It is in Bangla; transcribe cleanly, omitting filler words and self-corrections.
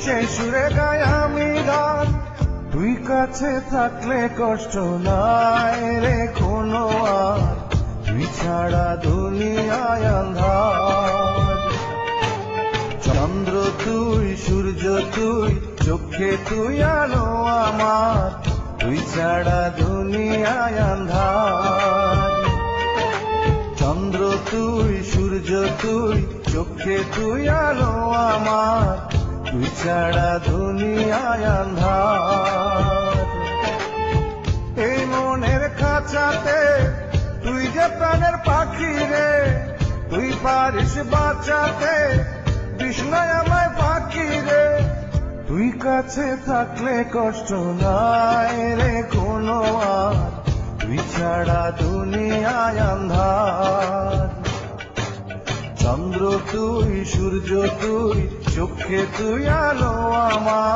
সেই সুরে গাই আমি গান, তুই কাছে থাকলে কষ্ট নাই রে কোনো আর, তুই ছাড়া দুনিয়ায় আন্ধার। চন্দ্র তুই, সূর্য তুই, চোখে তুই আলো আমার, তুই ছাড়া দুনিয়ায় আন্ধার। চন্দ্র তুই, সূর্য তুই, চোখে তুই আলো আমার, তুই ছাড়া দুনিয়ায় আন্ধার। এই মনের খাঁচাতে তুই যে প্রাণের পাখি রে, তুই পারিস বাঁচাতে বিষ্ণায় আমায় ফাঁকি রে, তুই কাছে থাকলে কষ্ট নাই রে কোনো আর, তুই ছাড়া দুনিয়ায় আন্ধার। চন্দ্র তুই, সূর্য তুই, চোখে তুই আলো আমার।